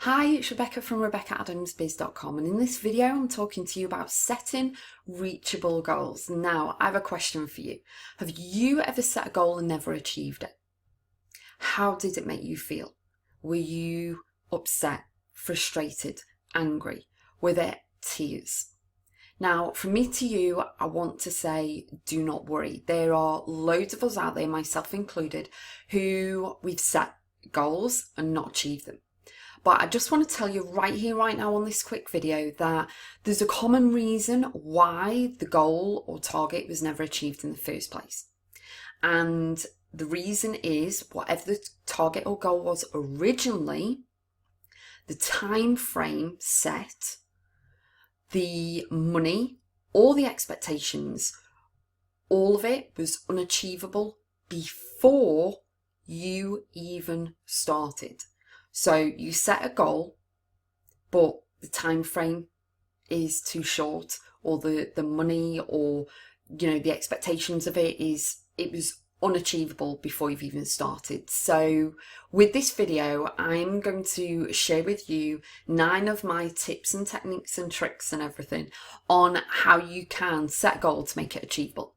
Hi, it's Rebecca from RebeccaAdamsBiz.com, and in this video I'm talking to you about setting reachable goals. Now, I have a question for you. Have you ever set a goal and never achieved it? How did it make you feel? Were you upset, frustrated, angry? Were there tears? Now, from me to you, I want to say, do not worry. There are loads of us out there, myself included, who we've set goals and not achieved them. But I just want to tell you right here, right now on this quick video that there's a common reason why the goal or target was never achieved in the first place. And the reason is whatever the target or goal was originally, the time frame set, the money, all the expectations, all of it was unachievable before you even started. So you set a goal, but the time frame is too short, or the money, or the expectations of it was unachievable before you've even started. So with this video, I'm going to share with you 9 of my tips and techniques and tricks and everything on how you can set a goal to make it achievable.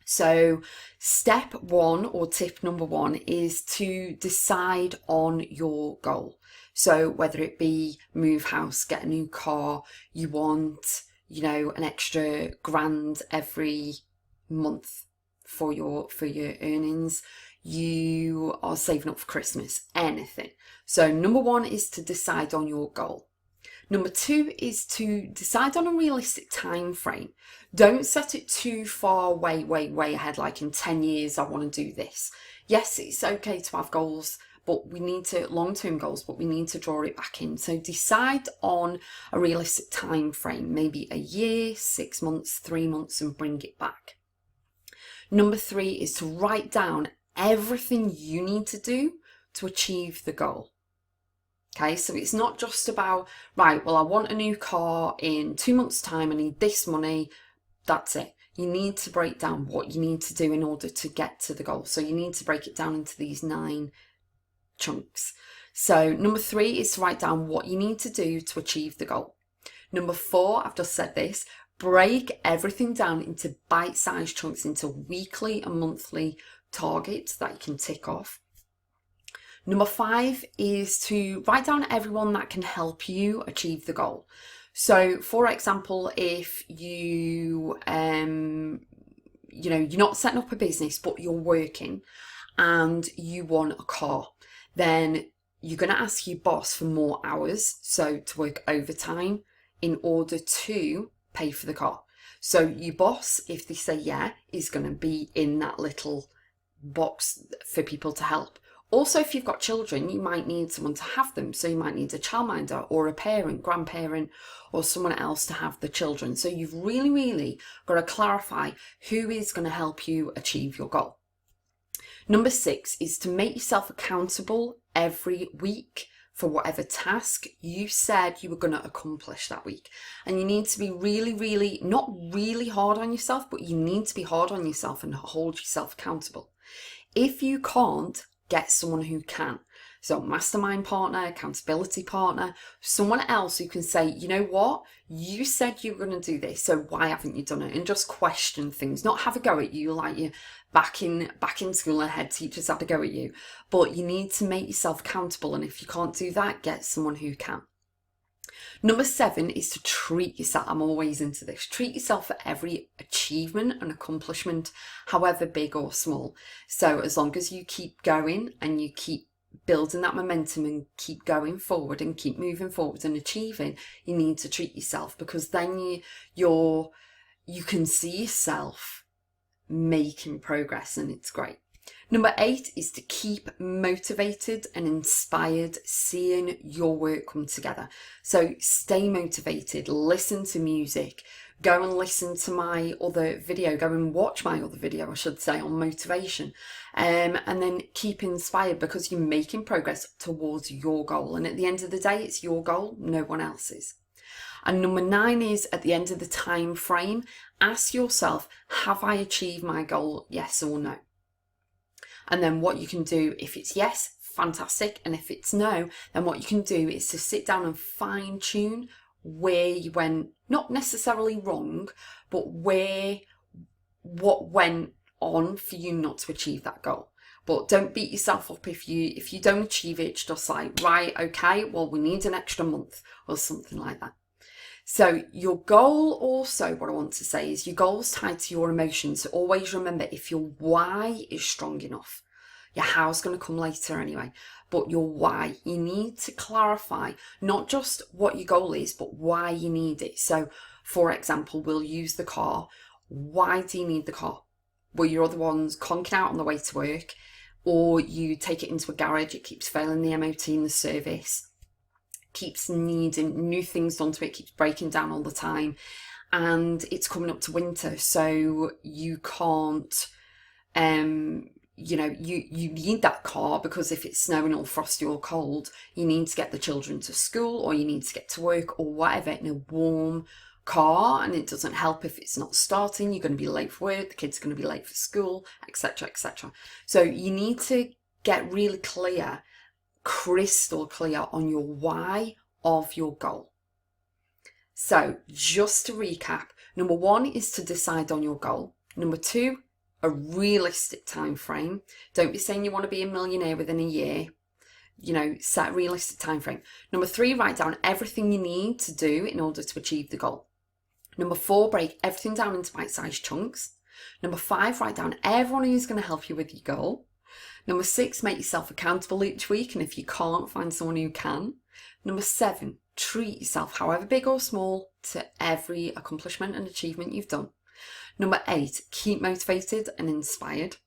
So step 1 or tip number 1 is to decide on your goal. So whether it be move house, get a new car, you want, an extra grand every month for your earnings, you are saving up for Christmas, anything. So number 1 is to decide on your goal. Number 2 is to decide on a realistic time frame. Don't set it too far way ahead, like in 10 years I want to do this. Yes, it's okay to have goals, but we need to, long-term goals, but we need to draw it back in. So decide on a realistic time frame, maybe a year, 6 months, 3 months, and bring it back. Number 3 is to write down everything you need to do to achieve the goal. Okay, so it's not just about, right, well, I want a new car in 2 months' time, I need this money, that's it. You need to break down what you need to do in order to get to the goal. So you need to break it down into these 9 chunks. So number 3 is to write down what you need to do to achieve the goal. Number 4, I've just said this, break everything down into bite-sized chunks, into weekly and monthly targets that you can tick off. Number 5 is to write down everyone that can help you achieve the goal. So for example, if you're not setting up a business, but you're working and you want a car, then you're going to ask your boss for more hours, so to work overtime in order to pay for the car. So your boss, if they say yeah, is going to be in that little box for people to help. Also, if you've got children, you might need someone to have them. So you might need a childminder or a parent, grandparent, or someone else to have the children. So you've really got to clarify who is going to help you achieve your goal. Number 6 is to make yourself accountable every week for whatever task you said you were going to accomplish that week. And you need to be really, not really hard on yourself, but you need to be hard on yourself and hold yourself accountable. If you can't, get someone who can. So mastermind partner, accountability partner, someone else who can say, you know what, you said you were going to do this, so why haven't you done it? And just question things, not have a go at you like you back in school and head teachers had a go at you. But you need to make yourself accountable, and if you can't do that, get someone who can. Number 7 is to treat yourself. I'm always into this. Treat yourself for every achievement and accomplishment, however big or small. So as long as you keep going and you keep building that momentum and keep going forward and keep moving forward and achieving, you need to treat yourself, because then you can see yourself making progress, and it's great. Number 8 is to keep motivated and inspired, seeing your work come together. So stay motivated, listen to music, go and listen to my other video, go and watch my other video, I should say, on motivation. And then keep inspired, because you're making progress towards your goal. And at the end of the day, it's your goal, no one else's. And number 9 is, at the end of the time frame, ask yourself, have I achieved my goal, yes or no? And then what you can do, if it's yes, fantastic. And if it's no, then what you can do is to sit down and fine tune where you went, not necessarily wrong, but what went on for you not to achieve that goal. But don't beat yourself up if you don't achieve it. It's just like, right, okay, well, we need an extra month or something like that. So your goal also, what I want to say is your goal's tied to your emotions. So always remember, if your why is strong enough, your how's going to come later anyway, but your why, you need to clarify not just what your goal is, but why you need it. So for example, we'll use the car. Why do you need the car? Well, your other one's conking out on the way to work, or you take it into a garage, it keeps failing the MOT in the service, keeps needing new things done to it, keeps breaking down all the time, and it's coming up to winter, so you can't, you need that car because if it's snowing or frosty or cold, you need to get the children to school, or you need to get to work or whatever in a warm car, and it doesn't help if it's not starting. You're going to be late for work, the kids are going to be late for school, etc, etc. So you need to get really clear, crystal clear on your why of your goal. So just to recap, number one is to decide on your goal. Number two, a realistic time frame. Don't be saying you want to be a millionaire within a year. Set a realistic time frame. Number three, write down everything you need to do in order to achieve the goal. Number four, break everything down into bite-sized chunks. Number five, write down everyone who's going to help you with your goal. Number six, make yourself accountable each week, and if you can't, find someone who can. Number seven, treat yourself, however big or small, to every accomplishment and achievement you've done. Number eight, keep motivated and inspired.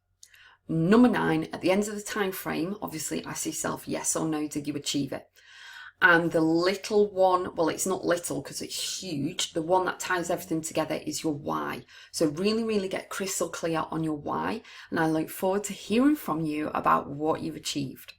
Number nine, at the end of the time frame, obviously ask yourself yes or no, did you achieve it? And the little one, well, it's not little because it's huge, the one that ties everything together is your why. So really, really get crystal clear on your why, and I look forward to hearing from you about what you've achieved.